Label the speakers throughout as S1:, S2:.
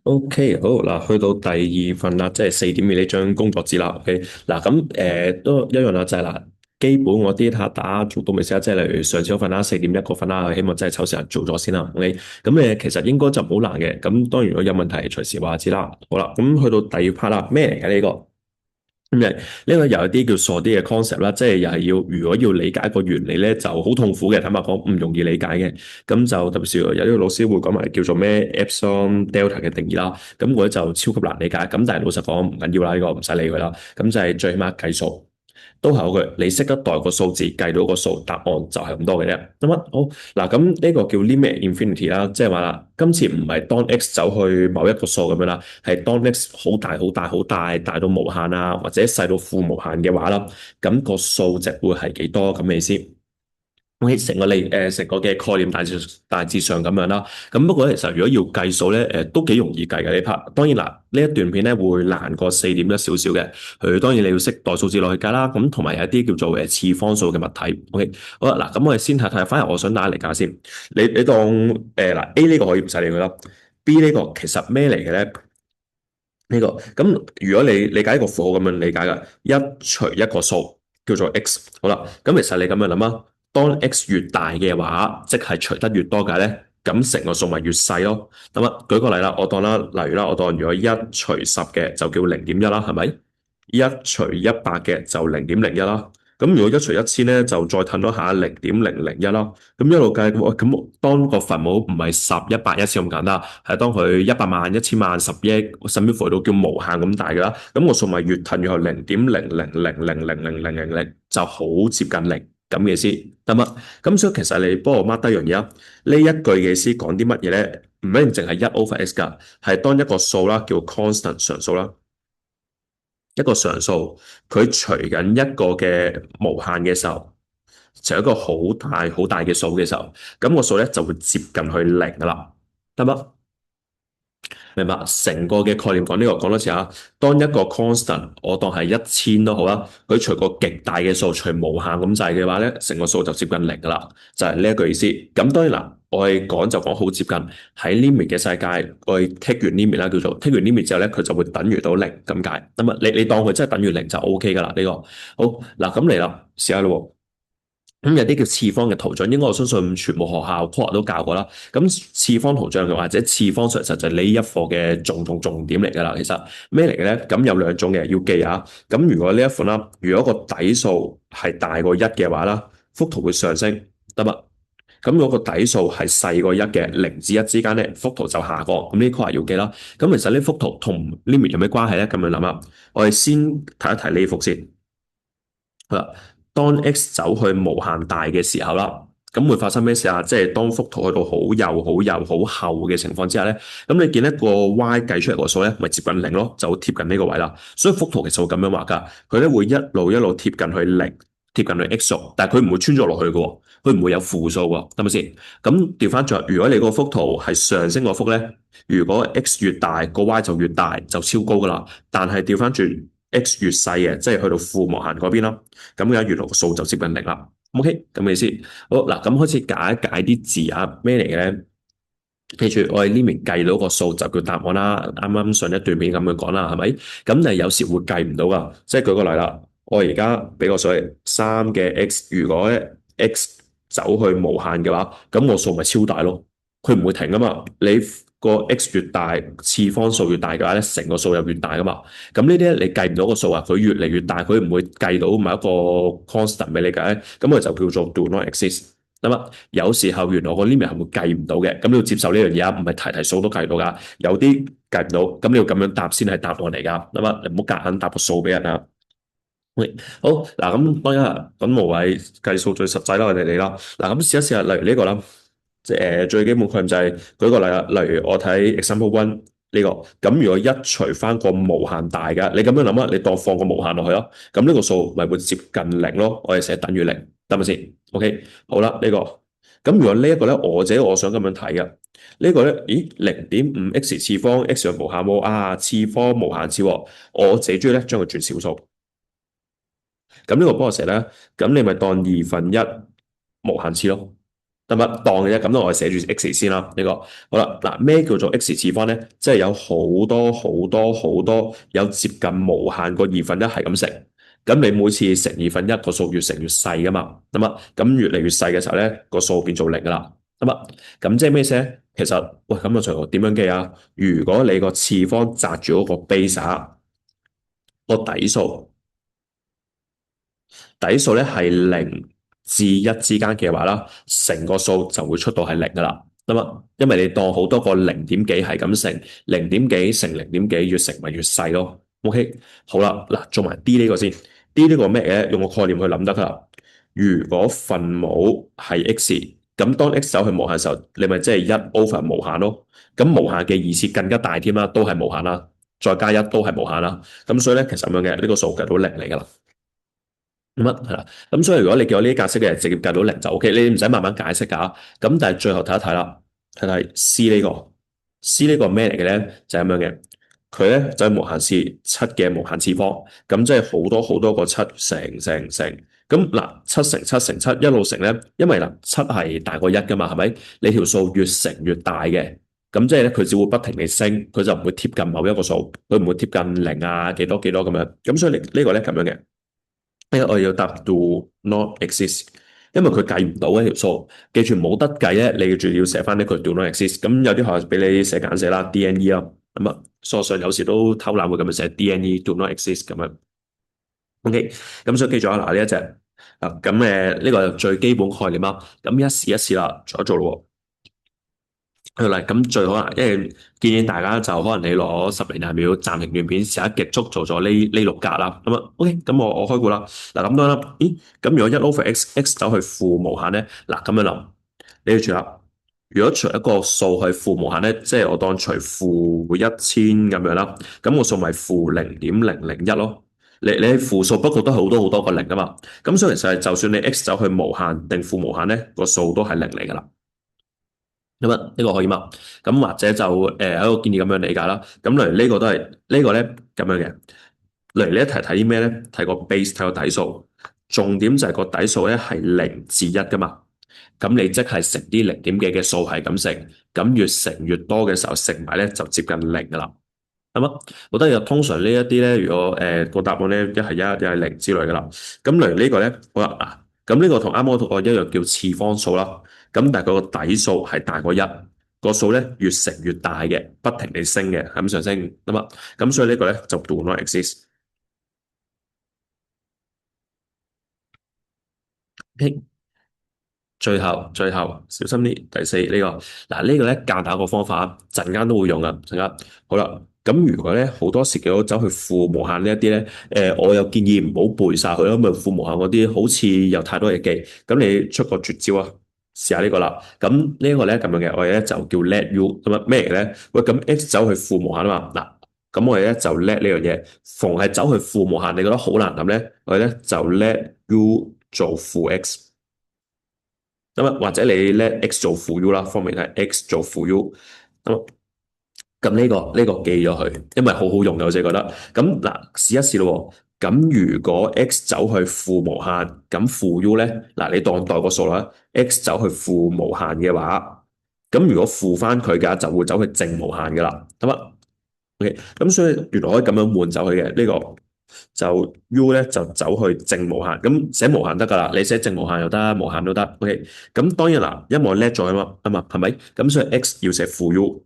S1: OK，好嗱，去到第二份啦，即係4點嘅呢張工作紙啦。OK，嗱咁都一樣啦，就係嗱，基本我啲塔打做到未先啊？即係例如上次嗰份啦，4點一個份啦，希望真係抽時間做咗先啦。OK，咁其實應該就唔好難嘅。咁當然如果有問題，隨時話知啦。好啦，咁去到第二 part 啦，咩嚟嘅呢個？咁呢個又有啲叫傻啲嘅 concept 啦，即係又係要如果要理解一個原理咧，就好痛苦嘅，坦白講唔容易理解嘅。咁就特別是有啲老師會講埋叫做咩 epsilon delta 嘅定義啦，咁我咧就超級難理解。咁但係老實講唔緊要啦，呢個唔使理佢啦。咁就係最起碼計數。都係嗰句，你識得代個數字，計到個數，答案就係咁多嘅啫。咁啊，好嗱，咁呢個叫 limit infinity 啦，即係話啦，今次唔係當 x 走去某一個數咁樣啦，係當 x 好大好大好大，大到無限啊，或者細到負無限嘅話啦，咁個數值會係幾多咁嘅意思？咁成個嘅概念大致上咁樣啦。咁不過咧，其實如果要計數咧，都幾容易計嘅呢 part。當然啦，呢一段片咧會難過4點一少少嘅。佢當然你要識代數字落去計啦。咁同埋有一啲叫做次方數嘅物體。OK，好啦，嗱咁我哋先睇睇。反而我想大家理解先。你當嗱 A 呢個可以唔使理佢啦。B 呢個其實咩嚟嘅咧？呢個咁如果你理解一個符號咁樣理解嘅，一除一個數叫做 x。好啦，咁其實你咁樣諗啊。當 x 越大嘅話，即係除得越多嘅咧，咁成個數咪越細咯。咁啊，舉個例啦，我當啦，例如啦，我當如果1除10嘅就叫0.1啦，係咪？1除100嘅就0.01啦。咁如果1除1000咧，就再褪多下0.001啦。咁一路計，咁當個分母唔係10、100、1000咁簡單，係當佢100萬、1000萬、10億，甚至乎到叫無限咁大嘅啦。咁個數咪越褪越後0.000000000就好接近零咁嘅意思，得嘛？咁所以其實你幫我 mark 低樣嘢啊。呢一句嘅意思講啲乜嘢咧？唔一定淨係1/(x) 噶，係當一個數啦，叫 constant 常數啦。一個常數，佢除緊一個嘅無限嘅時候，除一個好大好大嘅數嘅時候，咁個數咧就會接近去零噶啦，得嗎？明白，成個嘅概念講呢個講多次啊。當一個 constant，我當係1000都好啦，佢除個極大嘅數，除無限咁滯嘅話咧，成個數就接近零噶啦，就係呢一句意思。咁當然啦，我哋講就講好接近喺 limit 嘅世界，我哋 take 完 limit 啦，叫做 take 完 limit 之後咧，佢就會等於到零咁解。咁啊，你當佢真係等於零就 OK 噶啦呢個。好嗱，咁嚟啦，試下咯。咁有啲叫次方嘅圖像，應該我相信全部學校 core 都教過啦。咁次方圖像或者次方實就係呢一課嘅重點嚟㗎啦。其實咩嚟嘅咧？咁有兩種嘅要記啊。咁如果呢一款啦，如果個底數係大過一嘅話啦，幅圖會上升，得嘛？咁如果個底數係細過一嘅，0至1之間咧，幅圖就下降。咁呢 core 要記啦。咁其實呢幅圖同 limit 有咩關係咧？咁樣諗下，我哋先睇一睇呢幅先。好啦，當 x 走去無限大嘅時候啦，咁會發生咩事啊？即係當幅圖去到好幼、好幼、好厚嘅情況之下咧，咁你見一個 y 計出嚟個數咧，咪接近零咯，就貼近呢個位啦。所以幅圖其實會咁樣畫噶，佢咧會一路一路貼近去零，貼近去 x 數，但係佢唔會穿咗落去嘅，佢唔會有負數喎，得咪先？咁調翻轉，如果你個幅圖係上升個幅咧，如果 x 越大，個 y 就越大，就超高噶啦。但係調翻轉 x 越細嘅，即係去到負無限嗰邊啦。咁而家原來個數就接近零啦。OK，咁嘅意思。好嗱，咁開始解一解啲字啊，咩嚟嘅咧？記住，我哋呢邊計到個數就叫答案啦。啱啱上一段片咁樣講啦，係咪？咁但係有時會計唔到噶。即係舉個例啦，我而家俾個數3嘅 x，如果咧 x 走去無限嘅話，咁個數咪超大咯。佢唔會停噶嘛。你個 x 越大，次方數越大嘅話咧，成個數又越大噶嘛。咁呢啲咧你計唔到個數啊，佢越嚟越大，佢唔會計到某一個 constant 俾你計，咁佢就叫做 do not exist。咁啊，有時候原來個 limit 係會計唔到嘅，咁你要接受呢樣嘢啊，唔係題題數都計到噶，有啲計唔到，咁你要咁樣答先係答案嚟噶。咁啊，你唔好夾硬答個數俾人啊。喂，好嗱，咁當然啦，咁無謂計數最實際啦，我哋嚟啦。嗱，咁試一試下，例如呢個啦。即係最基本概念就係舉個例啦，例如我睇 example one 呢個，咁如果一除翻個無限大嘅，你咁樣諗啊，你當放個無限落去咯，咁呢個數咪會接近零咯，我哋寫等於零，得咪先？OK，好啦，呢個，咁如果呢一個咧，我想咁樣睇嘅，呢個咧，咦，0.5x 次方 x 係無限喎，啊，次方無限次喎，我自己中意咧將佢轉小數，咁呢個幫我寫咧，咁你咪當1/2無限次咯。得唔得？當嘅啫，咁我哋寫住 x 先啦。呢個好啦，嗱，咩叫做 x 次方咧？即係有好多好多好多有接近無限個二分一係咁乘，咁你每次乘二分一個數越乘越細噶嘛，咁啊，咁越嚟越細嘅時候咧，個數變做零噶啦，咁啊，咁即係咩先咧？其實喂，咁啊，隨點樣記啊？如果你個次方擲住嗰個 base 個底數。底數咧係零至一之間嘅話啦，成個數就會出到係零噶啦。咁啊，因為你當好多個零點幾係咁乘，零點幾乘零點幾越乘咪越細咯。OK，好啦，嗱，做埋 D 呢個先。D 呢個咩嘅？用個概念去諗得噶啦。如果分母係 x，咁當 x 走去無限嘅時候，你咪即係一 over 無限咯。咁無限嘅意思更加大添啦，都係無限啦，再加一都係無限啦。咁所以咧，其實咁樣嘅呢個數計到零嚟噶啦。咁係啦，咁所以如果你叫我呢啲格式嘅人直接計到零就 OK，你唔使慢慢解釋噶。咁但係最後睇一睇啦，睇睇 C 呢個，C 呢個咩嚟嘅咧？就係咁樣嘅，佢咧就係無限次七嘅無限次方，咁即係好多好多個七乘，咁嗱七乘七乘七一路乘咧，因為嗱七係大過一噶嘛，係咪？你條數越乘越大嘅，咁即係咧佢只會不停地升，佢就唔會貼近某一個數，佢唔會貼近零啊幾多幾多咁樣，咁所以呢個咧咁樣嘅。因為我要答 do not exist，因為佢計唔到一條數，記住冇得計咧，你仲要寫翻呢句 do not exist。咁有啲學校俾你寫簡寫啦，DNE 啦，咁啊，數學上有時都偷懶會咁樣寫 DNE do not exist 咁樣。OK，咁所以記住啊，嗱呢一隻啊，咁呢個最基本概念啦，咁一試一試啦，做一做咯。嚟咁最好啦，因為建議大家就可能你攞10零廿秒暫停段片，試下極速做咗呢六格啦。咁啊，OK，咁我開估啦。嗱咁多啦，咦？咁如果一 over x 走去負無限咧，嗱咁樣諗，你要住啦。如果除一個數係負無限咧，即係我當除負1000咁樣啦，咁個數咪負0.001咯。你係負數，不過都係好多好多個零噶嘛。咁所以其實就算你 x 走去無限定負無限咧，個數都係零嚟噶啦。咁啊，呢個可以嘛？咁或者就喺度建議咁樣理解啦。咁例如呢個都係呢個咧咁樣嘅。例如呢一題睇啲咩咧？睇個 base 睇個底數，重點就係個底數咧係零至一噶嘛。咁你即係乘啲零點幾嘅數係咁乘，咁越乘越多嘅時候，乘埋咧就接近零噶啦。係嘛？我覺得通常呢一啲咧，如果個答案咧一係一，一係零之類噶啦。咁例如呢個咧，好啦啊，咁呢個同啱啱嗰個一樣叫次方數啦。咁但係佢個底數係大過一，個數咧越乘越大嘅，不停地升嘅，咁上升啊嘛。咁所以呢個咧就 do not exist。OK，最後小心啲，第四呢個嗱呢個咧教大家個方法，陣間都會用噶。陣間好啦，咁如果咧好多時叫我走去負無限呢一啲咧，我又建議唔好背晒佢咯，因為負無限嗰啲好似有太多嘢記。咁你出個絕招啊，試下呢個啦。咁呢一個咧咁樣嘅，我哋咧就叫 let u 咁啊咩嚟嘅咧？喂，咁 x 走去負無限啊嘛，嗱，咁我哋咧就 let 呢樣嘢，逢係走去負無限，你覺得好難諗咧，我哋咧就 let u 做負 x。咁啊，或者你咧 x 做負 u 啦，方面係 x 做負 u。咁呢個記咗佢，因為好好用嘅，我自己覺得。咁嗱，試一試咯。咁如果 x 走去負無限，咁負 u 咧，嗱你當代個數啦，x 走去負無限嘅話，咁如果負翻佢嘅就會走去正無限噶啦，得嘛？OK，咁所以原來可以咁樣換走佢嘅呢個。就 U 咧就走去正無限，咁寫無限得噶啦，你寫正無限又得，無限都得。OK，咁當然啦，因為我叻咗啊嘛，係咪？咁所以 X 要寫負 U，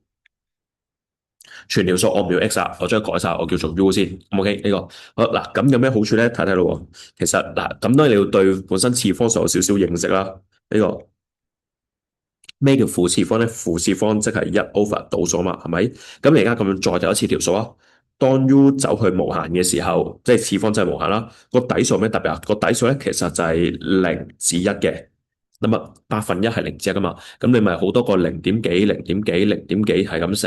S1: 全條數我唔要 X 啊，我將佢改晒，我叫做 U 先。OK 呢個好嗱，咁有咩好處咧？睇睇咯。其實嗱，咁當然你要對本身次方數有少少認識啦。呢個咩叫負次方咧？負次方即係一 over 倒數嘛，係咪？咁你而家咁樣再就一次條數啊。當 U 走去無限嘅時候，即係次方真係無限啦。個底數咩特別啊？個底數咧其實就係零至一嘅。咁啊，1/8係零至一噶嘛。咁你咪好多個零點幾、零點幾、零點幾係咁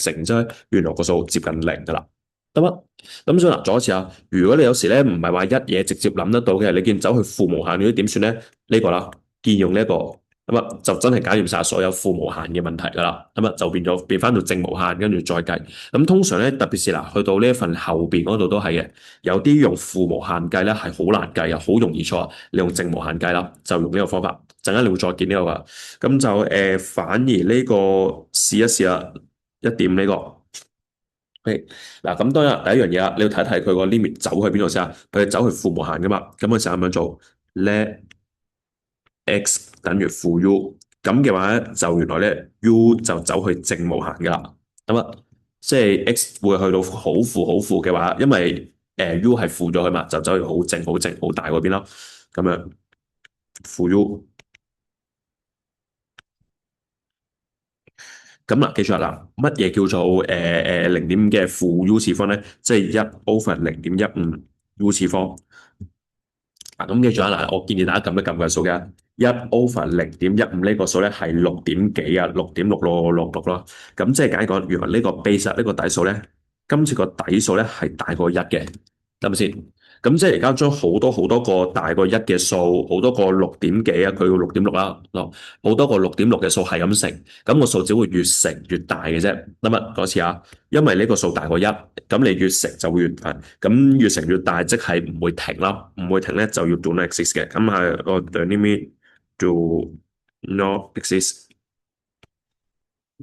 S1: 乘之後，原來個數接近零噶啦。得嘛？咁所以嗱，再一次啊，如果你有時咧唔係話一嘢直接諗得到嘅，你見走去負無限嗰啲點算咧？呢個啦，見用呢一個。咁啊就真係搞掂晒所有負無限嘅問題噶啦，咁啊就變翻到正無限，跟住再計。咁通常咧，特別是嗱，去到呢一份後邊嗰度都係嘅，有啲用負無限計咧係好難計啊，好容易錯。你用正無限計啦，就用呢個方法。陣間你會再見呢個噶，咁就反而呢個試一試啦，一點呢個。OK，嗱咁當然第一樣嘢啦，你要睇睇佢個 limit 走去邊度先啊？佢走去負無限噶嘛，咁我成日咁樣做，let x 等於負 u，咁嘅話咧就原來咧 u 就走去正無限噶啦，咁啊即係 x 會去到好負嘅話，因為u 係負咗佢嘛，就走去好正好大嗰邊咯，咁樣負 u。咁嗱，記住啦，乜嘢叫做0.5嘅負 u 次方咧？即係1/0.15 u 次方。嗱，咁記住啊，嗱，我建議大家撳一撳個數嘅，1/0.15呢個數咧係六點幾啊，6.6666咯。咁即係簡單講，原來呢個 base 呢個底數咧，今次個底數咧係大過一嘅，得唔得先？咁即係而家將好多個大過一嘅數，好多個六點幾啊，佢個6.6啦，好多個6.6嘅數係咁乘，咁個數只會越乘越大嘅啫。咁啊，嗰次啊，因為呢個數大過一，咁你越乘就會越大，咁越乘越大，即係唔會停啦，唔會停咧就要 do not exist 嘅，咁係個 the limit do not exist。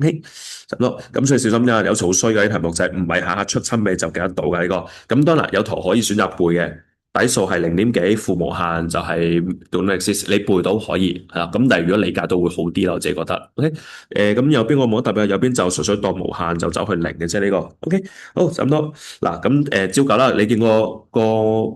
S1: OK，差唔多，咁所以小心啲啊！有時好衰嘅啲題目就係唔係下下出親尾就記得到嘅呢個。咁當然有圖可以選擇背嘅，底數係零點幾，負無限就係 do not exist，你背到可以係啦。咁但係如果理解到會好啲咯，我自己覺得。OK，咁右邊我冇乜特別，右邊就純粹當無限就走去零嘅啫呢個。OK，好，差唔多。嗱，咁照舊啦，你見過個，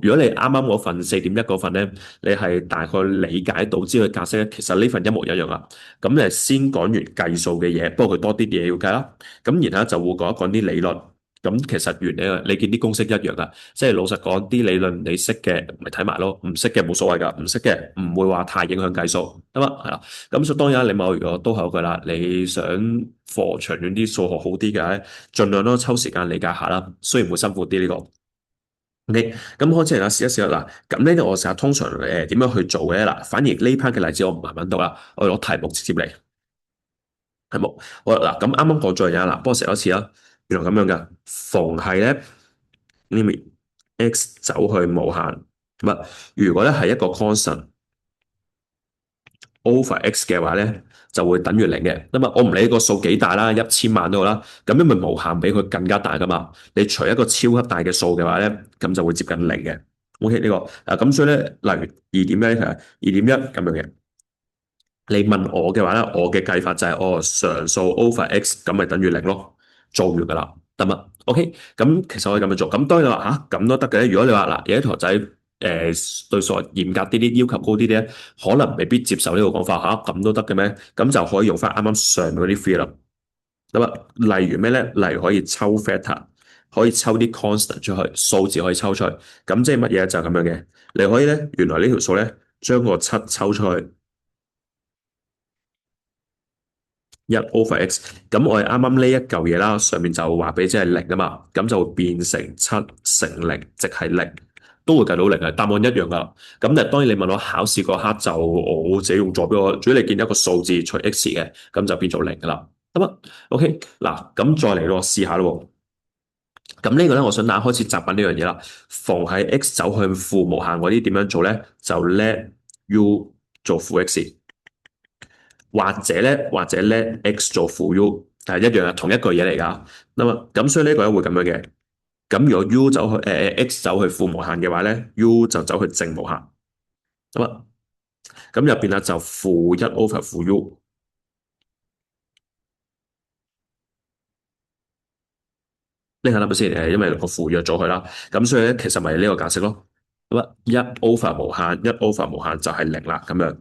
S1: 如果你啱啱嗰份4.1嗰份咧，你係大概理解到知佢格式咧，其實呢份一模一樣啊。咁先講完計數嘅嘢，不過佢多啲嘢要計啦。咁然後就會講一講啲理論。咁其實原理啊，你見啲公式一樣噶，即係老實講啲理論你識嘅咪睇埋咯，唔識嘅冇所謂噶，唔識嘅唔會話太影響計數，得嘛？係啦。咁所以當然你某如果都係嗰句啦，你想課長遠啲數學好啲嘅，盡量都抽時間理解下啦。雖然會辛苦啲呢個。OK，咁開始嚟啦，試一試啦。嗱，咁呢我成日通常點樣去做嘅嗱，反而呢 part 嘅例子我唔係揾到啦，我攞題目直接嚟。題目好啦，嗱，咁啱啱講咗嘢啦，嗱，幫我寫多次啦。原來咁樣嘅，逢係咧 limit x 走去無限，咁啊，如果咧係一個 constant over x 嘅話咧，就會等於零嘅。咁啊，我唔理個數幾大啦，1000萬都好啦，咁因為無限比佢更加大噶嘛。你除一個超級大嘅數嘅話咧，咁就會接近零嘅。OK 呢個啊，咁所以咧，例如2.1係2.1咁樣嘅。你問我嘅話咧，我嘅計法就係常數 over x 咁咪等於零咯，做完噶啦，得嘛？OK，咁其實可以咁樣做。咁當然你話咁都得嘅。如果你話嗱，有啲同學仔對數學嚴格啲啲，要求高啲啲咧，可能未必接受呢個講法咁都得嘅咩？咁就可以用翻啱啱上面嗰啲 feel 啦。咁啊，例如咩咧？例如可以抽 factor，可以抽啲 constant 出去，數字可以抽出去。咁即係乜嘢？就係咁樣嘅。你可以咧，原來呢條數咧，將個7抽出去。1/x，咁我哋啱啱呢一嚿嘢啦，上面就話俾即係零啊嘛，咁就會變成7乘0，即係零，都會計到零嘅，答案一樣噶。咁但係當然你問我考試嗰刻就我自己用左邊我，主要你見一個數字除 x 嘅，咁就變做零噶啦。咁啊，OK，嗱，咁再嚟咯，試下咯。咁呢個咧，我想大家開始習慣呢樣嘢啦。逢係 x 走向負無限嗰啲點樣做咧？就 let u 做負 x。或者 let x 做負 u，係一樣係同一句嘢嚟噶。咁所以呢個咧會咁樣嘅。咁如果 u 走去x 走去負無限嘅話咧，u 就走去正無限。咁入邊啊就負1/負 u。呢個諗下先，因為個負約咗佢啦。咁所以咧其實咪呢個解釋咯。1/無限1/無限就係零啦，咁樣。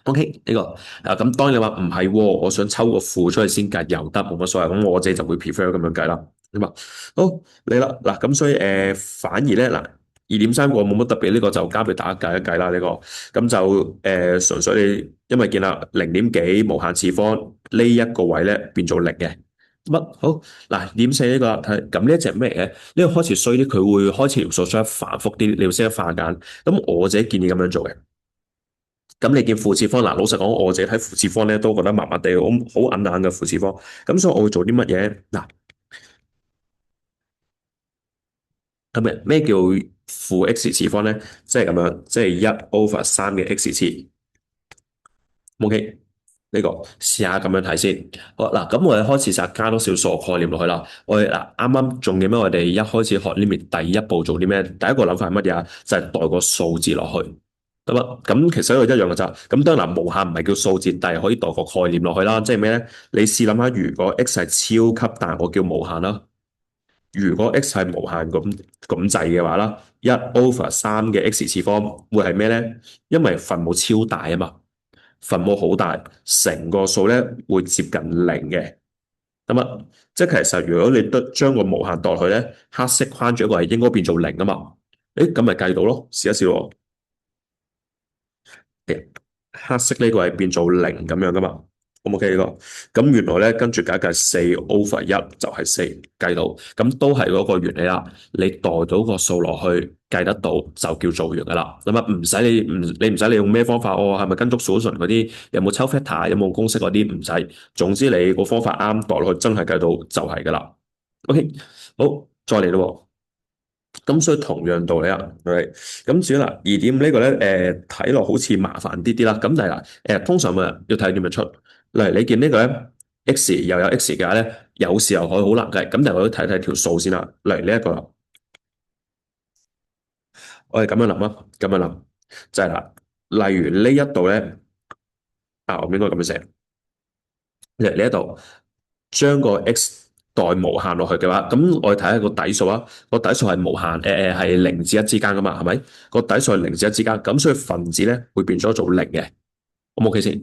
S1: OK 呢個咁當然你話唔係喎，我想抽個負出去先計又得，冇乜所謂。咁我自己就會 prefer 咁樣計啦。咁啊，好嚟啦嗱，咁所以反而咧嗱2.3個冇乜特別，呢個就交俾大家計一計啦。呢個咁就純粹你因為見啦0點幾無限次方呢一個位咧變做零嘅。乜好嗱2.4呢個睇咁呢一隻咩嘅？呢個開始衰啲，佢會開始條數出得繁複啲，你要識得化簡。咁我自己建議咁樣做嘅。咁你見負次方嗱，老實講，我自己睇負次方咧都覺得麻麻地，好硬硬嘅負次方。咁所以我會做啲乜嘢？嗱，係咪咩叫負 x 次方咧？即係咁樣，即係1/3嘅 x 次。OK，呢個試下咁樣睇先。好嗱，咁我哋開始就加多少數學概念落去啦。我哋嗱啱啱仲記得我哋一開始學 limit 第一步做啲咩？第一個諗法係乜嘢啊？就係代個數字落去。得啦，咁其實都係一樣嘅咋。咁當然嗱，無限唔係叫數字，但係可以代個概念落去啦。即係咩咧？你試諗下，如果 x 係超級大，我叫無限啦。如果 x 係無限咁滯嘅話啦，1/3嘅 x 次方會係咩咧？因為分母超大啊嘛，分母好大，成個數咧會接近零嘅。咁啊，即係其實如果你得將個無限代落去咧，黑色框住一個係應該變做零啊嘛。誒，咁咪計到咯，試一試喎。黑色呢個係變做零咁樣噶嘛？O 唔 OK 呢個？咁原來咧跟住計一計4/1就係四計到，咁都係嗰個原理啦。你代到個數落去計得到就叫做完噶啦。咁啊唔使你用咩方法哦？係咪跟足數純嗰啲？有冇抽 factor？有冇公式嗰啲？唔使。總之你個方法啱代落去真係計到就係噶啦。OK，好，再嚟咯。咁所以同樣道理啊，right？咁至於嗱2.5呢個咧，睇落好似麻煩啲啲啦。咁但係嗱，通常啊要睇點樣出。例如你見呢個咧，x 又有 x 嘅話咧，有時候可以好難計。咁但係我都睇睇條數先啦。例如呢一個啦，我哋咁樣諗啊，咁樣諗就係啦。例如呢一度咧，啊，我應該咁樣寫。例如呢一度將個 x 代無限落去嘅話，咁我哋睇下個底數啊。個底數係無限，係0至1之間噶嘛，係咪？個底數係0至1之間，咁所以分子咧會變咗做零嘅。O 唔 OK 先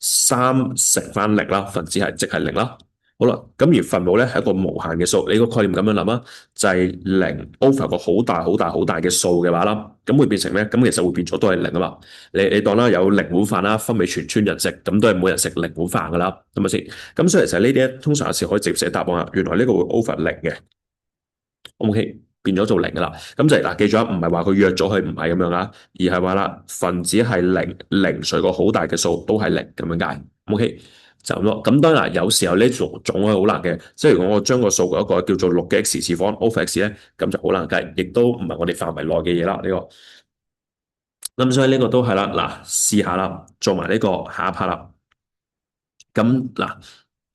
S1: ？3乘翻零啦，分子係即係零啦。好啦，咁而分母咧係一個無限嘅數，你個概念咁樣諗啊，就係零 over 個好大好大好大嘅數嘅話啦，咁會變成咩？咁其實會變咗都係零啊嘛。你當啦，有零碗飯啦，分俾全村人食，咁都係每人食零碗飯噶啦，係咪先？咁所以其實呢啲咧，通常有時可以直接寫答案啊。原來呢個會 over 零嘅，OK，變咗做零噶啦。咁就係嗱，記住啊，唔係話佢約咗佢唔係咁樣啊，而係話啦，分子係零，零除個好大嘅數都係零咁樣解，OK。就咁咯，咁當然啦，有時候呢種係好難嘅，即係如果我將個數一個叫做6嘅 x 次方 over x 咧，咁就好難計，亦都唔係我哋範圍內嘅嘢啦。呢個咁所以呢個都係啦，嗱，試下啦，做埋呢個下一 part 啦。咁嗱，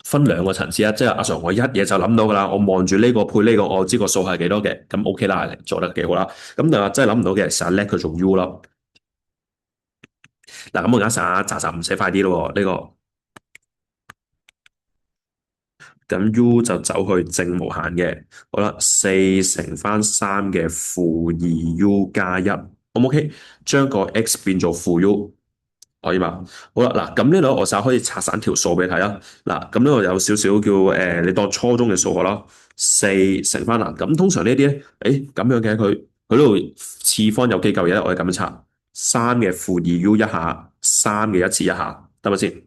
S1: 分兩個層次啊，即係阿 Sir 我一嘢就諗到噶啦，我望住呢個配呢個，我知個數係幾多嘅，咁 OK 啦，做得幾好啦。咁但係真係諗唔到嘅，成日叻佢做 U 啦。嗱，咁我而家查唔寫快啲咯，呢個。咁 U 就走去正無限嘅，好啦，4乘翻3嘅-2U 加一，O 唔 OK？將個 x 變做負 U，可以嘛？好啦，嗱，咁呢度我就可以拆散條數俾你睇啦。嗱，咁呢度有少少叫你當初中嘅數學啦，4乘翻嗱，咁通常呢啲咧，咁樣嘅佢呢度次方有幾嚿嘢，我哋咁樣拆，3嘅-2U 一下，3嘅1次一下，得咪先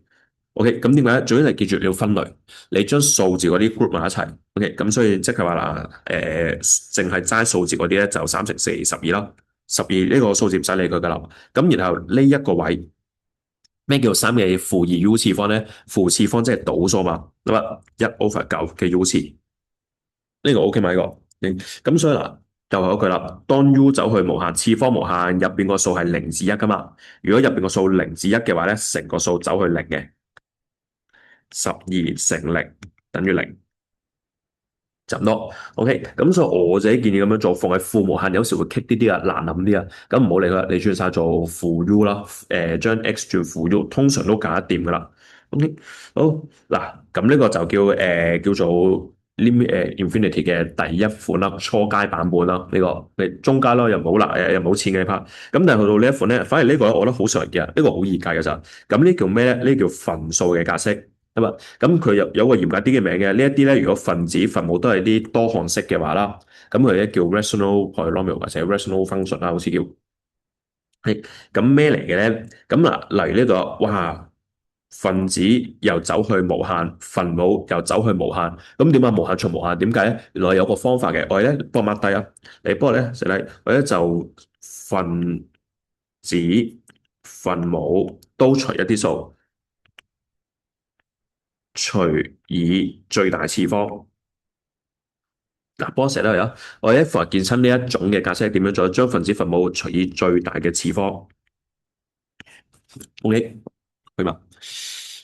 S1: ？OK，咁點解咧？總之你記住你要分類，你將數字嗰啲 group 埋一齊。OK，咁所以即係話啦，淨係齋數字嗰啲咧就3乘412啦，12呢個數字唔使理佢噶啦。咁然後呢一個位咩叫3嘅-2U 次方咧？負次方即係倒數嘛，咁啊1/9嘅 U 次，呢個 OK 咪呢個？咁所以嗱，就係嗰句啦。當 U 走去無限，次方無限入邊個數係0至1噶嘛？如果入邊個數0至1嘅話咧，成個數走去零嘅。12乘0等於零，就咁多。OK，咁所以我自己建議咁樣做，放喺負無限有時會棘啲啲啊，難諗啲啊。咁唔好理佢，你轉晒做負 U 啦。將 x 轉負 U，通常都搞得掂噶啦。OK，好嗱，咁呢個就叫做 limit infinity 嘅第一款啦，初階版本啦。呢個你中階咯，又冇難又冇錢嘅 part。咁但係去到呢一款咧，反而呢個我覺得好常見啊，呢個好易計嘅咋。咁呢叫咩咧？呢叫分數嘅格式。咁佢有個嚴格啲嘅名嘅，呢一啲咧，如果分母都係啲多項式嘅話啦，咁佢咧叫 rational polynomial 或者 rational function 啦，好似叫係咁咩嚟嘅咧？咁嗱，例如呢度，哇，分子又走去無限，分母又走去無限，咁點解無限除無限？點解咧？原來有個方法嘅，我哋咧幫我 mark 低啊，你幫我咧寫低，我咧就分子分母都除一啲數，除以最大次方。嗱，幫我寫落嚟啊！我哋一逢見親呢一種嘅格式係點樣做？將分子分母除以最大嘅次方。OK，去嘛？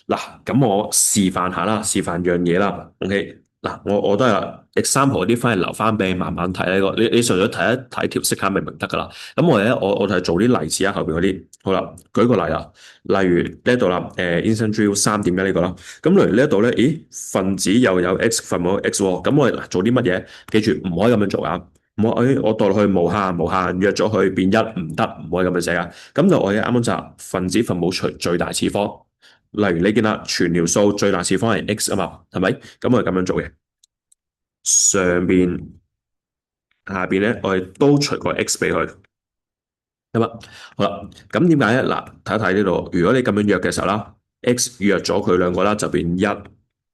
S1: 嗱，咁我示範下啦，示範樣嘢啦。OK，嗱，我都係 example 嗰啲翻嚟留翻俾你慢慢睇呢個。你純粹睇一睇條式卡咪明得噶啦。咁我哋咧，我就係做啲例子啊，後邊嗰啲。好啦，舉個例啊，例如呢一度啦，instant drill 3.1呢個啦。咁例如呢一度咧，咦，分子又有 x 分母有 x 喎。咁我哋嗱做啲乜嘢？記住唔可以咁樣做啊！唔好，我代落去無限約咗佢變一唔得，唔可以咁樣寫啊！咁就我哋啱啱就分子分母除最大次方。例如你見啦，全條數最大次方係 x 啊嘛，係咪？咁我哋咁樣做嘅，上邊下邊咧，我哋都除個 x 俾佢，咁啊，好啦。咁點解咧？嗱，睇一睇呢度，如果你咁樣約嘅時候啦，x 約咗佢兩個啦，就變一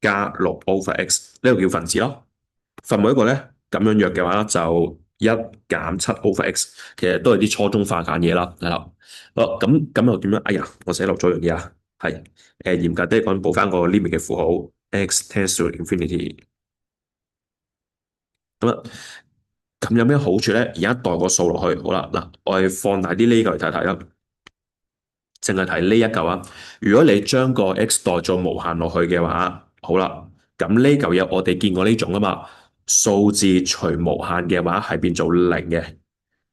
S1: 加六 over x，呢個叫分子咯。分母一個咧，咁樣約嘅話就一減七 over x，其實都係啲初中化簡嘢啦，係啦。好，咁又點樣？哎呀，我寫漏咗樣嘢啊，係嚴格啲講，補翻個 limit 嘅符號，x tends to infinity。咁啊，咁有咩好處咧？而家代個數落去，好啦，嗱，我哋放大啲呢個嚟睇睇啦，淨係睇呢一嚿啊。如果你將個 x 代做無限落去嘅話，好啦，咁呢嚿嘢我哋見過呢種啊嘛，數字除無限嘅話係變做零嘅，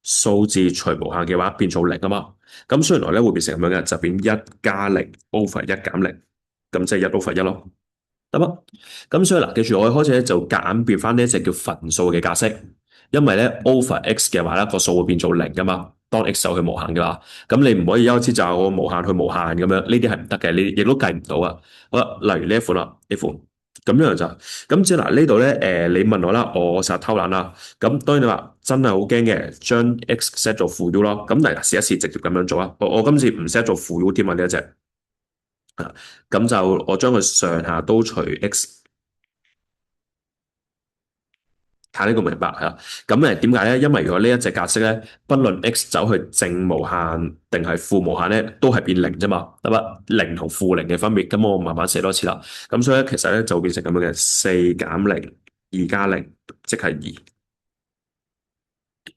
S1: 數字除無限嘅話變做零啊嘛。咁雖然來咧會變成咁樣嘅，就變一加零 over 一減零，咁即係一 over 一咯。得嘛？咁所以嗱，記住我哋開始咧就夾硬變翻呢一隻叫分數嘅格式，因為咧 over x 嘅話咧個數會變做零噶嘛，當 x 走去無限噶啦，咁你唔可以一開始就係我無限去無限咁樣，呢啲係唔得嘅，你亦都計唔到啊。好啦，例如呢一款啦，呢款咁樣就咁即係嗱呢度咧，你問我啦，我成日偷懶啦，咁當然你話真係好驚嘅，將 x set 做負 u 咯，咁嚟試一試直接咁樣做啊，我今次唔 set 做負 u 添啊呢一隻。啊，咁就我將佢上下都除 x，睇呢個明白係啦。咁點解咧？因為如果呢一隻格式咧，不論 x 走去正無限定係負無限咧，都係變零啫嘛，得嘛？零同負零嘅分別，咁我慢慢寫多次啦。咁所以咧，其實咧就會變成咁樣嘅，四減零，二加零，即係二。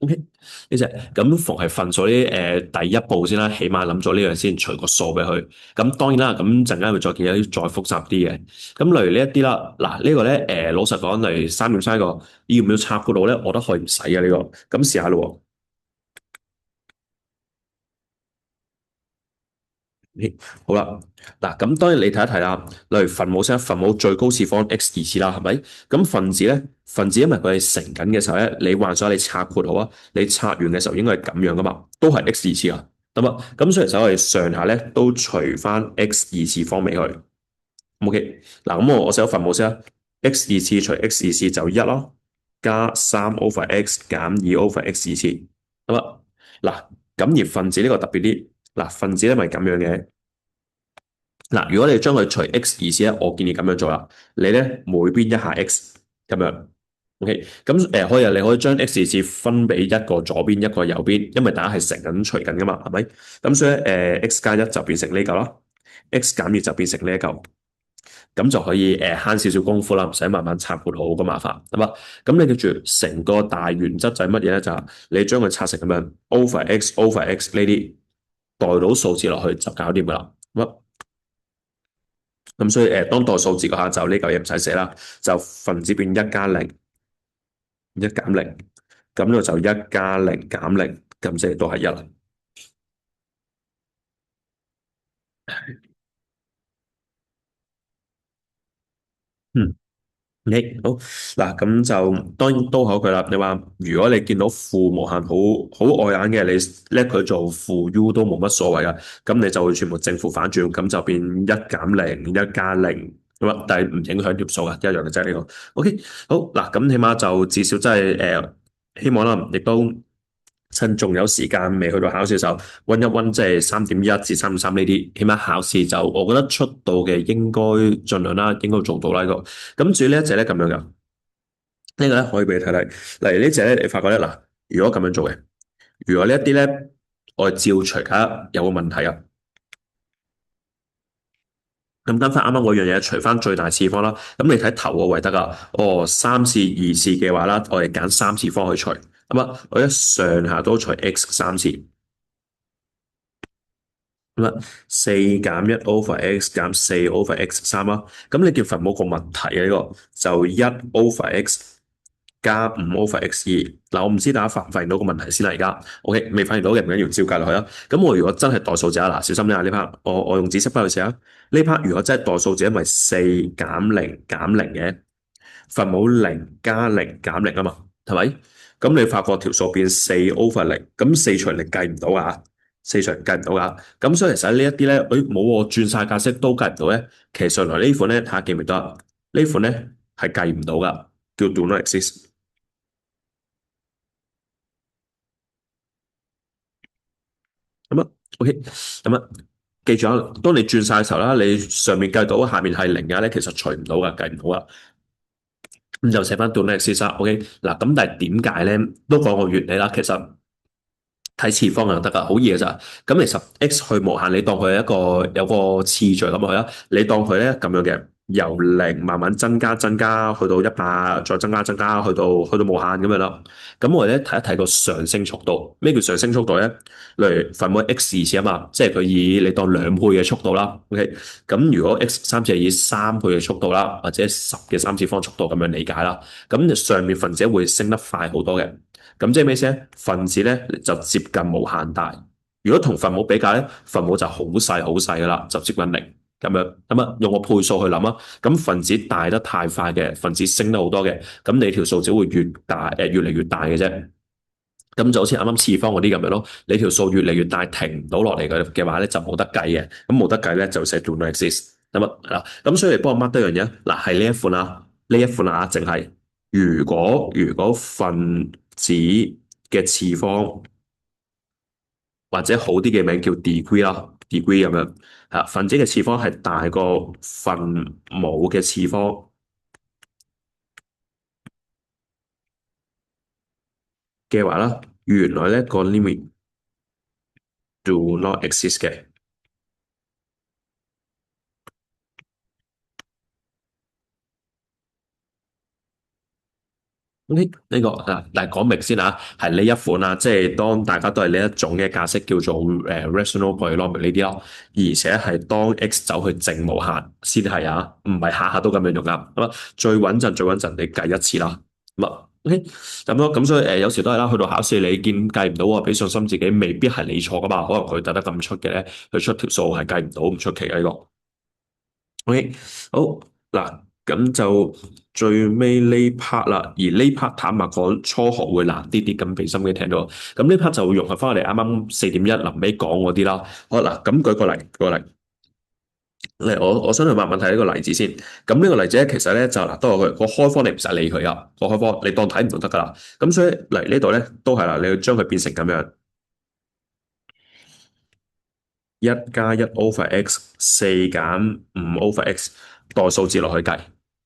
S1: O.K. 呢只咁逢係分數啲第一步先啦，起碼諗咗呢樣先，除個數俾佢。咁當然啦，咁陣間會再見一啲再複雜啲嘅。咁例如呢一啲啦，嗱、呢個咧老實講，例如3.3個要唔要插嗰度咧，我覺得可以唔使啊呢個。咁試下咯喎。好啦，嗱咁當然你睇一睇啦，例如分母先，分母最高次方 x 二次啦，係咪？咁分子咧，分子因為佢係乘緊嘅時候咧，你幻想你拆括號啊，你拆完嘅時候應該係咁樣噶嘛，都係 x 二次啊，得嘛？咁所以其實我哋上下咧都除翻 x 二次方俾佢。OK，嗱咁我寫咗分母先啦，x 二次除 x 二次就一咯，加三 over x 減二 over x 二次，得嘛？嗱，咁而分子呢個特別啲，嗱分子咧咪咁樣嘅。嗱，如果你將佢除 x 二次咧，我建議咁樣做啦。你咧每邊一下 x 咁樣，OK。咁可以啊，你可以將 x 二次分俾一個左邊一個右邊，因為大家係乘緊除緊噶嘛，係咪？咁所以x 加一就變成呢嚿啦，x 減二就變成呢一嚿，咁就可以慳少少功夫啦，唔使慢慢拆括號咁麻煩，係嘛？咁你記住成個大原則就係乜嘢咧？就係你將佢拆成咁樣 over x 呢啲代到數字落去就搞掂噶啦。咁所以當代數字嗰下就呢嚿嘢唔使寫啦，就分子變一加零，一減零，咁呢個就一加零減零，咁即係都係一啦。嗯，你好嗱，咁就當然都好佢啦。你話如果你見到負無限好礙眼嘅，你叻佢做負 u 都冇乜所謂噶，咁你就會全部正負反轉，咁就變一減零，一加零咁啊，但係唔影響條數啊，一樣嘅啫呢個。OK，好嗱，咁起碼就至少真係希望啦，亦都趁仲有時間未去到考試嘅時候，温一温即係3.1至3.3呢啲，起碼考試就我覺得出到嘅應該盡量啦，應該做到啦呢個。咁至於呢一隻咧咁樣噶，呢個咧可以俾你睇睇。例如呢隻咧，你發覺咧嗱，如果咁樣做嘅，如果呢一啲咧我照除下有個問題啊，咁跟翻啱啱嗰樣嘢，除翻最大次方啦。咁你睇頭個位得噶。哦，三次二次嘅話啦，我哋揀三次方去除。咁啊，我一上下都除 x 三次。咁啊，四減一 over x 減四 over x 三啦。咁你叫分冇個問題嘅呢個，就一 over x 加五 over x 二。嗱，我唔知大家發唔發現到個問題先啦。而家 OK 未發現到嘅唔緊要，照計落去啦。咁我如果真係代數字啊，嗱，小心啲啊呢 part，我用紫色筆去寫啊。呢 part 如果真係代數字，因為四減零減零嘅，分母零加零減零啊嘛，係咪？咁你發覺條數變四 over 零，咁四除零計唔到啊，四除零計唔到噶。咁所以其實呢一啲咧，誒冇我轉晒格式都計唔到咧。其實原來呢款咧，睇下記唔記得啊？呢款咧係計唔到噶，叫 do not exist。咁啊，OK，咁啊，記住啊，當你轉晒嘅時候啦，你上面計到，下面係零嘅咧，其實除唔到噶，計唔到噶。咁就寫翻 do not exist 啦。OK，嗱，咁但係點解咧？都講個原理啦，其實。睇次方就得噶，好易嘅咋。咁其實 x 去無限，你當佢係一個有個次序咁去啦。你當佢咧咁樣嘅，由零慢慢增加增加，去到100，再增加增加，去到無限咁樣啦。咁我哋咧睇一睇個上升速度。咩叫上升速度咧？例如分母 x 二次啊嘛，即係佢以你當兩倍嘅速度啦。OK，咁如果 x 三次係以3倍嘅速度啦，或者十嘅三次方速度咁樣理解啦，咁上面分子會升得快好多嘅。咁即係咩先咧？分子咧就接近無限大。如果同分母比較咧，分母就好細好細噶啦，就接近零咁樣。咁啊，用個倍數去諗啊。咁分子大得太快嘅，分子升得好多嘅，咁你條數只會越大，越嚟越大嘅啫。咁就好似啱啱次方嗰啲咁樣咯。你條數越嚟越大，停唔到落嚟嘅話咧，就冇得計嘅。咁冇得計咧，就寫 do not exist。咁啊嗱，咁所以你幫我 mark 多樣嘢啊。嗱，係呢一款啊，呢一款啊，淨係如果分子嘅次方或者好啲嘅名叫 degree 啦，degree 咁樣啊，分子嘅次方係大過分母嘅次方嘅話啦，原來咧個 limit do not exist 嘅。呢個嗱講明先啊，係呢一款啊，即係當大家都係呢一種嘅格式叫做rational polynomial 呢啲咯，而且係當 x 走去正無限先係啊，唔係下下都咁樣用啊。咁啊，最穩陣你計一次啦。咁啊，OK，咁咯，咁所以有時都係啦，去到考試你見計唔到啊，俾信心自己未必係你錯噶嘛，可能佢得咁出嘅咧，佢出條數係計唔到，唔出奇嘅呢個。OK，好嗱，咁就最尾呢 part 啦，而呢 part 坦白講，初學會難啲啲，咁俾心機聽到。咁呢 part 就會融合翻我哋啱啱4.1臨尾講嗰啲啦。好嗱，咁舉個例，我想去問問題呢個例子先。咁呢個例子咧，其實咧就嗱，都係個開方你唔使理佢啊，個開方你當睇唔到得噶啦。咁所以嚟呢度咧都係啦，你要將佢變成咁樣，1+1 over x，4減5 over x，代數字落去計，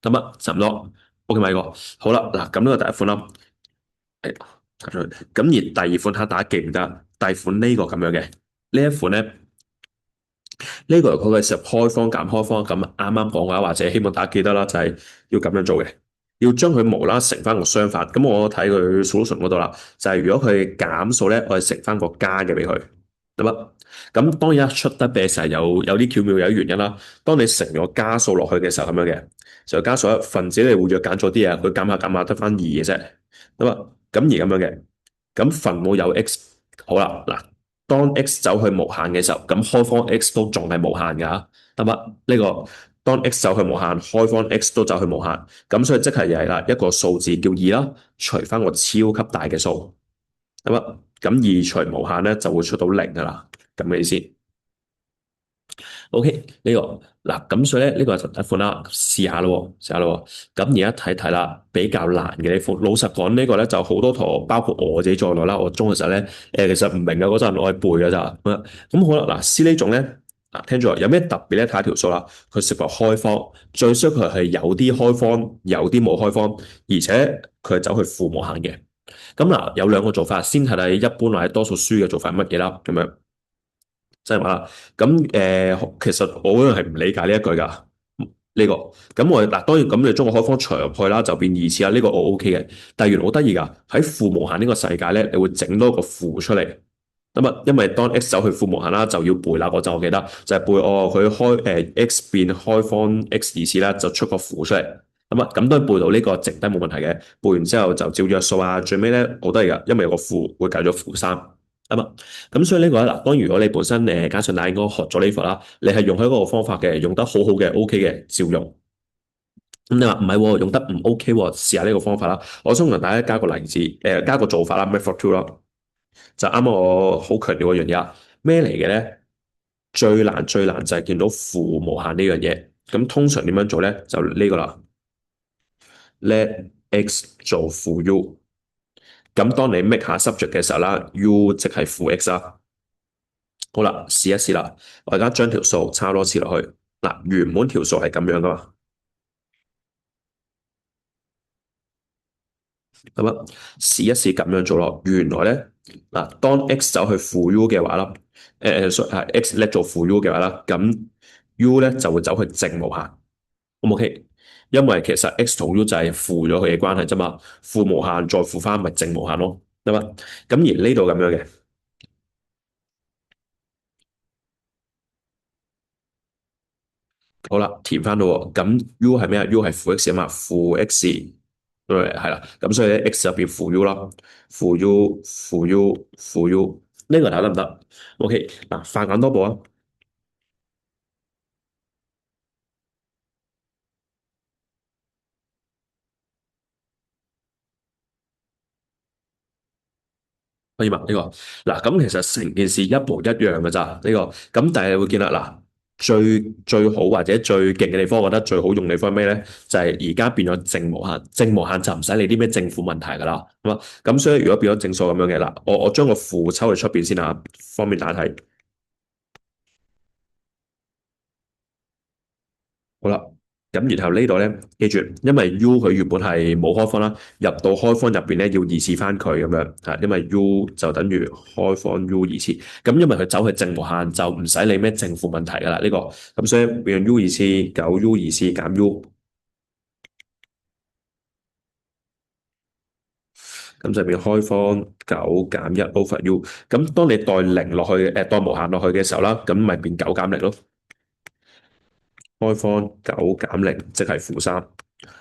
S1: 得乜？差唔多。OK 咪個好啦，嗱咁呢個第一款啦，咁而第二款睇下大家記唔得？第二款呢個咁樣嘅呢一款咧，呢個佢嘅時候開方減開方，咁啱啱講嘅話，或者希望大家記得啦，就係要咁樣做嘅，要將佢無啦乘翻個相反。咁我睇佢 solution 嗰度啦，就係如果佢減數咧，我係乘翻個加嘅俾佢。得嘛？咁當然一出得嘅時候有啲巧妙有啲原因啦。當你乘咗加數落去嘅時候咁樣嘅，就加數一分子你會約減咗啲嘢，佢減下減下得翻二嘅啫。咁啊，咁而咁樣嘅，咁分母有 x，好啦，嗱，當 x 走去無限嘅時候，咁開方 x 都仲係無限噶，得嘛？呢個當 x 走去無限，開方 x 都走去無限，咁所以即係又係啦，一個數字叫二啦，除翻個超級大嘅數。咁啊，咁二除無限咧就會出到零噶啦，咁嘅意思。OK，呢個嗱，咁所以咧呢個就第一款啦，試下咯，試下咯。咁而家睇睇啦，比較難嘅呢款，老實講呢個咧就好多同學，包括我自己在內啦，我中嘅時候咧，其實唔明嘅嗰陣我係背噶咋。咁好啦，嗱，C 呢種咧，嗱，聽住有咩特別咧？睇下條數啦，佢涉及開方，最衰佢係有啲開方，有啲冇開方，而且佢係走去負無限嘅。咁嗱，有兩個做法，先睇睇一般或者多數書嘅做法係乜嘢啦，咁樣。即係話啦，咁其實我嗰樣係唔理解呢一句㗎，呢、個咁我嗱當然咁你將個開方除入去啦，就變二次啦，呢、個我 OK 嘅。但係原來好得意㗎，喺負無限呢個世界咧，你會整多個負出嚟。咁啊，因為當 x 走去負無限啦，就要背啦。嗰陣我記得就係背佢開x 變開方 x 二次啦，就出個負出嚟。咁啊，咁都背到呢個值得冇問題嘅。背完之後就照約數啊，最尾咧好得意㗎，因為有個負會計咗負3。啊嘛，咁所以呢個咧嗱，當然如果你本身加上大應該學咗呢課啦，你係用開嗰個方法嘅，用得好好嘅，OK 嘅，照用。咁你話唔係喎，用得唔 OK 喎，試下呢個方法啦。我想同大家加個例子，加個做法啦，method two 啦，就啱啱我好強調嗰樣嘢啊，咩嚟嘅咧？最難就係見到負無限呢樣嘢。咁通常點樣做咧？就呢個啦，let x 做負 u。咁當你 make 下 subject 嘅時候啦，u 即係負 x 啦。好啦，試一試啦。我而家將條數抄多次落去。嗱，原本條數係咁樣噶嘛。咁啊，試一試咁樣做咯。原來咧，嗱，當 x 走去負 u 嘅話啦，x 叻做負 u 嘅話啦，咁 u 咧就會走去正無限。O 唔 OK？因為其實 x 同 u 就係負咗佢嘅關係啫嘛，負無限再負翻咪正無限咯，得嘛？咁而呢度咁樣嘅。好啦，填翻咯喎，咁 u 係咩啊？u 係負 x 啊嘛，負 x，係啦，咁所以咧 x 入邊負 u 啦，負 u 負 u 負 u，呢個睇得唔得？OK，嗱，快簡多步啊，可以嘛？呢個嗱，咁其實成件事一模一樣嘅咋，呢個咁但係你會見啦，嗱，最好或者最勁嘅地方，我覺得最好用地方係咩咧？就係而家變咗正無限，正無限就唔使理啲咩正負問題噶啦，咁啊，咁所以如果變咗正數咁樣嘅嗱，我將個負抽去出邊先啊，方便大家睇。好啦，咁然後呢度咧，記住，因為 U 佢原本係冇開方啦，入到開方入邊咧要二次翻佢咁樣嚇，因為 U 就等於開方 U 二次，咁因為佢走去正無限就唔使理咩正負問題噶啦呢個，咁所以變成 U 二次九 U 二次減 U，咁就變開方九減一 over U，咁當你代零落去代無限落去嘅時候啦，咁咪變九減零咯，開方九減零即係負3。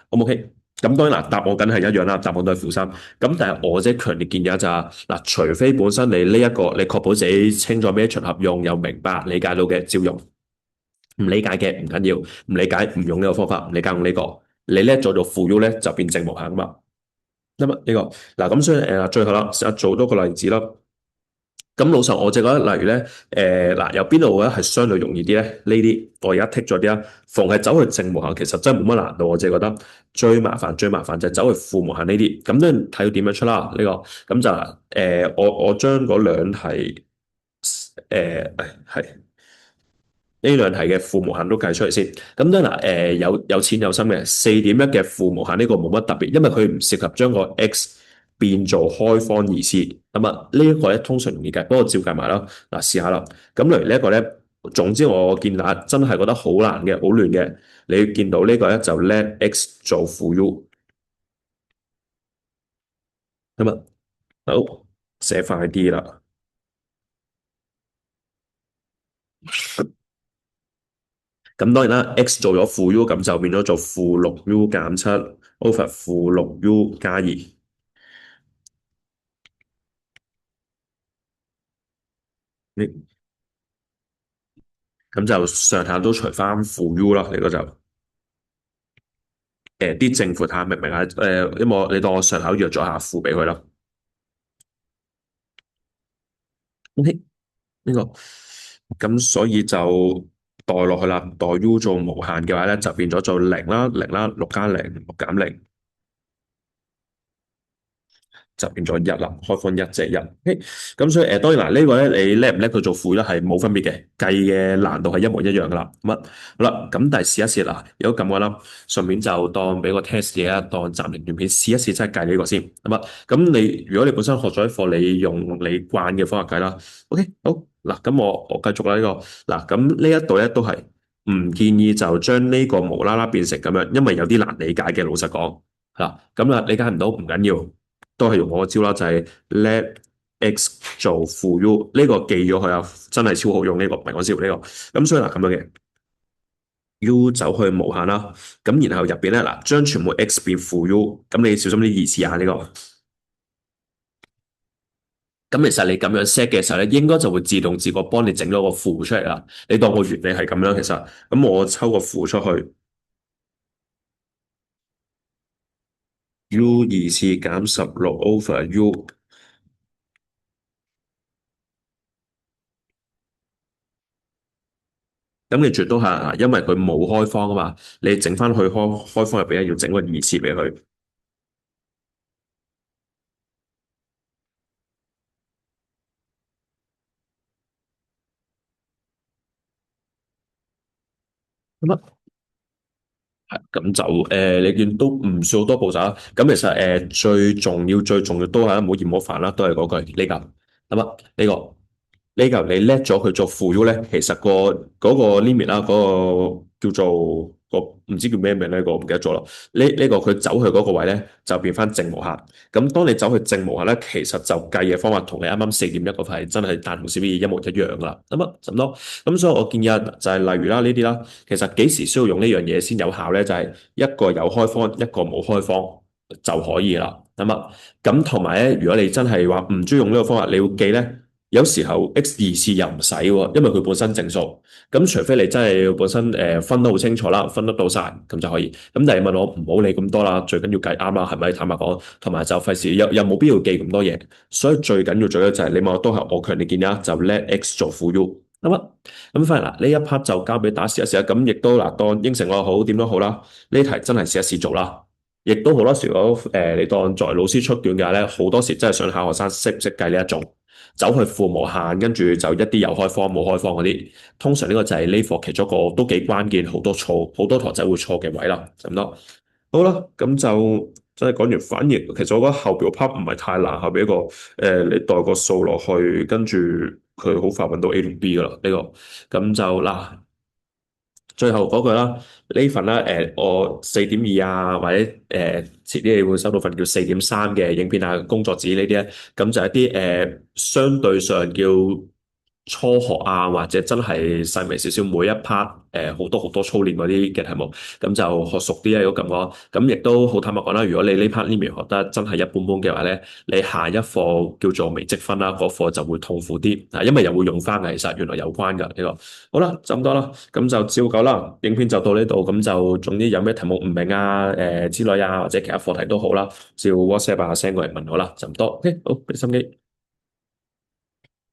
S1: O 唔 OK？咁當然嗱，答案梗係一樣啦，答案都係負3。咁但係我即係強烈建議就係嗱，除非本身你呢一個你確保自己清楚咩場合用，又明白理解到嘅照用，唔理解嘅唔緊要，唔理解唔用呢個方法，唔理解用呢個，你咧做到負 U 咧就變正無限噶嘛。咁啊呢個嗱咁所以最後啦，試下做多個例子啦。咁老實我就覺得，例如咧，嗱，由邊度咧係相對容易啲咧？呢啲我而家剔咗啲啦，逢係走去正無限，其實真係冇乜難度。我淨係覺得最麻煩就係走去負無限呢啲。咁都睇到點樣出啦？呢個咁就我將嗰兩題係呢兩題嘅負無限都計出嚟先。咁咧嗱，有錢有心嘅4.1嘅負無限呢個冇乜特別，因為佢唔涉及將個 x 變做開方二次。咁啊，呢一個咧通常容易計，不過照計埋啦。嗱，試下啦。咁例如呢一個咧，總之我見大家真係覺得好難嘅，好亂嘅。你見到呢個咧就 let x 做負 u。咁啊，好，寫快啲啦。咁當然啦，x 做咗負 u，咁就變咗做-6u 減7 over -6u 加2。咁就上下都除翻負 U 啦，你嗰就啲正負睇下明唔明啊？因為你當我上口約咗下負俾佢啦。OK，呢個咁所以就代落去啦，代 U 做無限嘅話咧，就變咗做零啦，零啦，6加0，6減0，就變咗一啦，開方一即係一。OK，咁所以當然嗱，呢個咧你叻唔叻佢做負咧係冇分別嘅，計嘅難度係一模一樣噶啦。咁啊好啦，咁但係試一試啦，如果咁嘅啦，順便就當俾個 test 嘢啊，當暫停段片試一試，真係計呢個先。咁啊，咁你如果你本身學咗一課，你用你慣嘅方法計啦。OK，好嗱，咁我繼續啦呢個嗱，咁呢一度咧都係唔建議就將呢個無啦啦變成咁樣，因為有啲難理解嘅，老實講。嗱，咁啊理解唔到唔緊要，都係用我個招啦，就係 let x 做負 u 呢個記咗佢啊，真係超好用呢個，唔係講笑呢個。咁所以嗱咁樣嘅 u 走去無限啦，咁然後入邊咧嗱，將全部 x 變負 u，咁你小心啲意思啊呢個。咁其實你咁樣 set 嘅時候咧，應該就會自動自覺幫你整咗個負出嚟啦。你當個原理係咁樣，其實咁我抽個負出去，u 二次減16 over u。咁你絕對係，因為佢冇開方啊嘛，你整翻去開方入邊咧，要整個二次俾佢。咁啊，咁就你見都唔算好多步驟啦。咁其實最重要都係唔好嫌我煩啦，都係嗰句呢個。咁啊，呢個你叻咗佢做負 U 咧，其實嗰個 limit 啦，嗰個叫做個唔知叫咩名咧，個唔記得咗啦。呢個佢走去嗰個位咧，就變翻正無限。咁當你走去正無限咧，其實就計嘅方法同你啱啱4.1個係真係大同小異，一模一樣噶啦。咁啊，咁多。咁所以我建議啊，就係例如啦呢啲啦，其實幾時需要用呢樣嘢先有效咧？就係一個有開方，一個冇開方就可以啦。咁啊，咁同埋咧，如果你真係話唔中意用呢個方法，你要記咧。有時候 x 二次又唔使喎，因為佢本身正數。咁除非你真係本身分得好清楚啦，分得到晒，咁就可以。咁但係問我唔好理咁多啦，最緊要計啱啦，係咪？坦白講，同埋就費事又冇必要記咁多嘢。所以最緊要最緊要就係你問我都係我強烈建議啦，就 let x 做負 u。咁啊，咁翻嚟嗱，呢一 part 就交俾大家試一試啦。咁亦都嗱，當應承我好點都好啦，呢題真係試一試做啦。亦都好多時，如果你當作為老師出卷嘅話咧，好多時真係想考學生識唔識計呢一種。走去負無限，跟住就一啲有開方冇開方嗰啲，通常呢個就係呢課其中一個都幾關鍵，好多堂仔會錯嘅位啦，咁多。好啦，咁就真係講完。反而其實我覺得後邊個 part 唔係太難，後邊一個你代個數落去，跟住佢好快揾到 A 同 B 噶啦，呢個咁就嗱。最後嗰句啦，呢份咧我4.2啊，或者遲啲你會收到份叫4.3嘅影片啊、工作紙呢啲咧，咁就一啲相對上叫初學啊，或者真係細微少少每一 part 好多好多操練嗰啲嘅題目，咁就學熟啲啊，如果咁講，咁亦都好坦白講啦，如果你呢 part 呢邊學得真係一般般嘅話咧，你下一課叫做微積分啦，嗰課就會痛苦啲啊，因為又會用翻嘅，其實原來有關㗎呢個。好啦，就咁多啦，咁就照舊啦。影片就到呢度，咁就總之有咩題目唔明啊，之類啊，或者其他課題都好啦，照 WhatsApp 啊 send 過嚟問我啦，就咁多。OK，好，俾心機。